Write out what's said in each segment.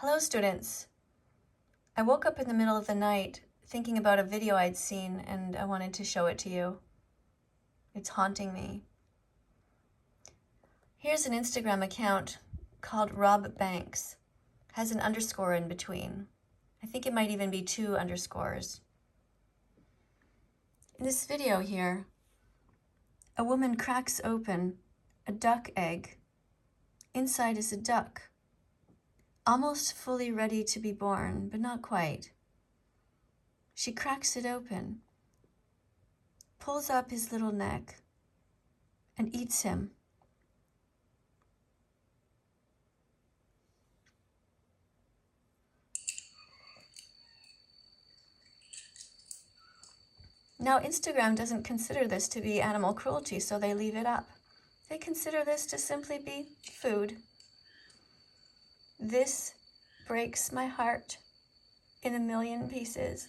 Hello, students. I woke up in the middle of the night thinking about a video I'd seen, and I wanted to show it to you. It's haunting me. Here's an Instagram account called Rob Banks. Has an underscore in between. I think it might even be 2 underscores. In this video here, a woman cracks open a duck egg. Inside is a duck, almost fully ready to be born, but not quite. She cracks it open, pulls up his little neck, and eats him. Now, Instagram doesn't consider this to be animal cruelty, so they leave it up. They consider this to simply be food. This breaks my heart in a million pieces.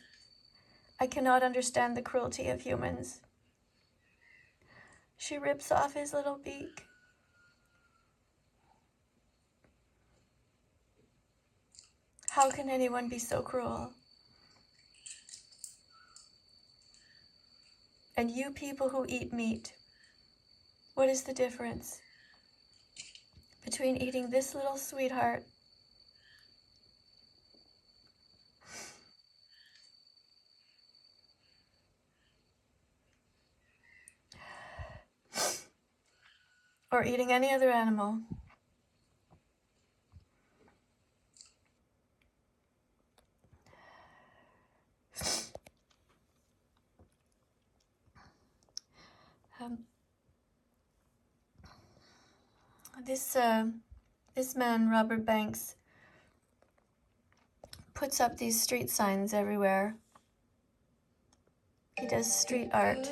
I cannot understand the cruelty of humans. She rips off his little beak. How can anyone be so cruel? And you people who eat meat, what is the difference between eating this little sweetheart or eating any other animal? This man, Robert Banks, puts up these street signs everywhere. He does street art.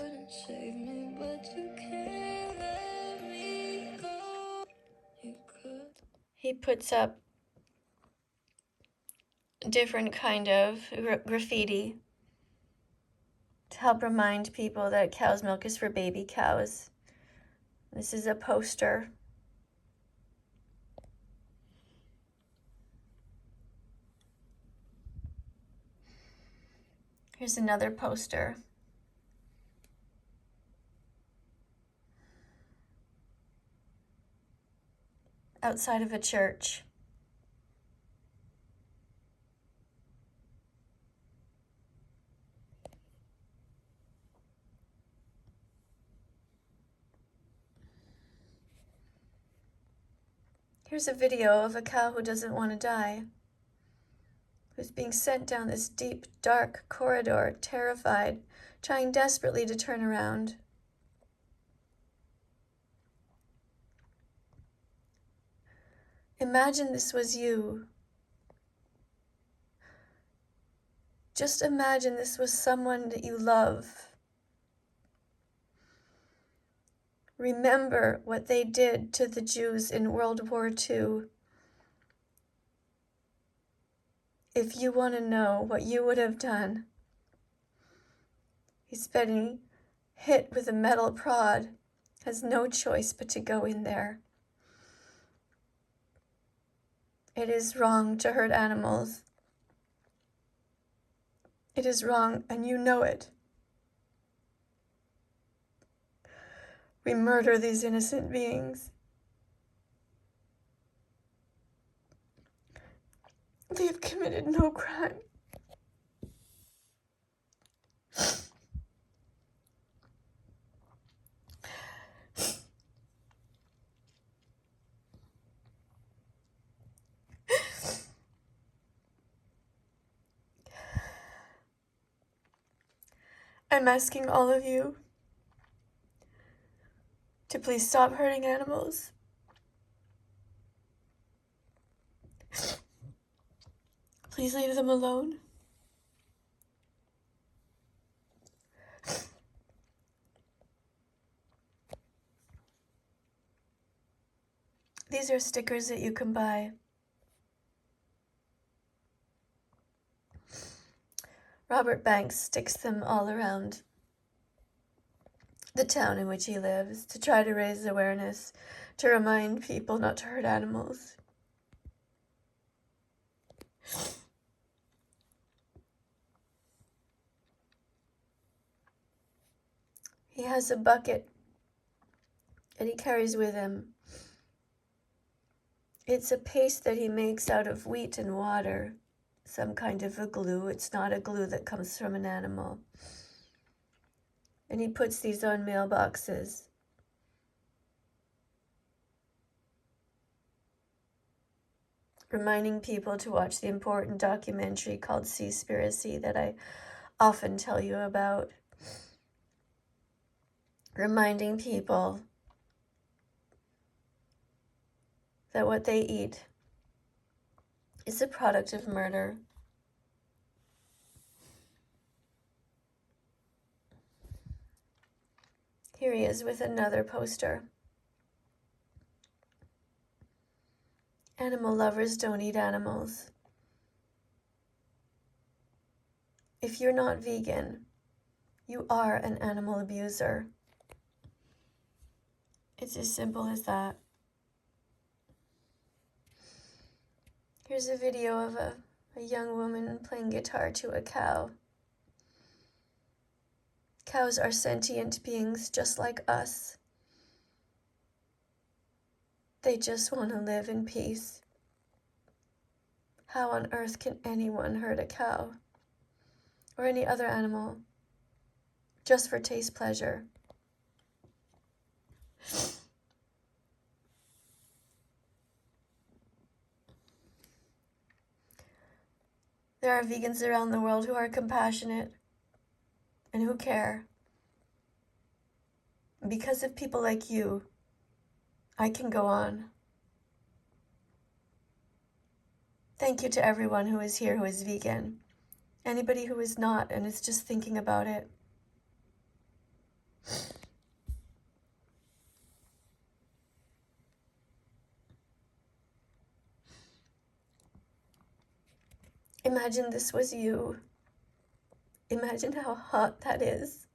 He puts up different kind of graffiti to help remind people that cow's milk is for baby cows. This is a poster. Here's another poster. Outside of a church. Here's a video of a cow who doesn't want to die, who's being sent down this deep, dark corridor, terrified, trying desperately to turn around. Imagine this was you. Just imagine this was someone that you love. Remember what they did to the Jews in World War II. If you want to know what you would have done, he's been hit with a metal prod, has no choice but to go in there. It is wrong to hurt animals. It is wrong, and you know it. We murder these innocent beings. They have committed no crime. I'm asking all of you to please stop hurting animals. Please leave them alone. These are stickers that you can buy. Robert Banks sticks them all around the town in which he lives to try to raise awareness, to remind people not to hurt animals. He has a bucket that he carries with him. It's a paste that he makes out of wheat and water, some kind of a glue. It's not a glue that comes from an animal. And he puts these on mailboxes. Reminding people to watch the important documentary called Seaspiracy that I often tell you about. Reminding people that what they eat is a product of murder. Here he is with another poster. Animal lovers don't eat animals. If you're not vegan, you are an animal abuser. It's as simple as that. Here's a video of a young woman playing guitar to a cow. Cows are sentient beings just like us. They just want to live in peace. How on earth can anyone hurt a cow or any other animal just for taste pleasure? There are vegans around the world who are compassionate and who care. Because of people like you, I can go on. Thank you to everyone who is here who is vegan. Anybody who is not and is just thinking about it. Imagine this was you. Imagine how hot that is.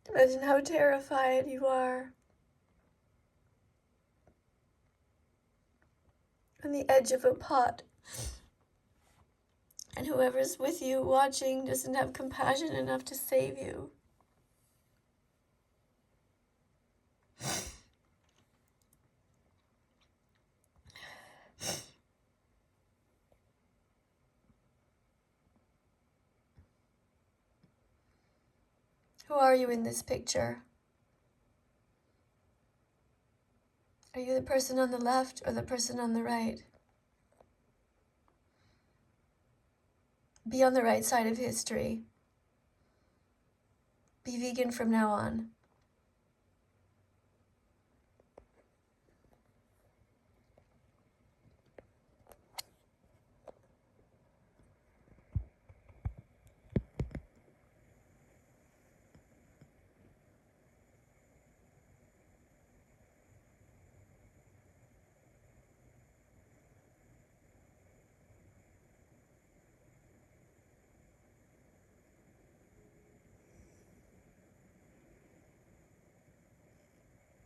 Imagine how terrified you are. On the edge of a pot. And whoever's with you watching doesn't have compassion enough to save you. Who are you in this picture? Are you the person on the left or the person on the right? Be on the right side of history. Be vegan from now on.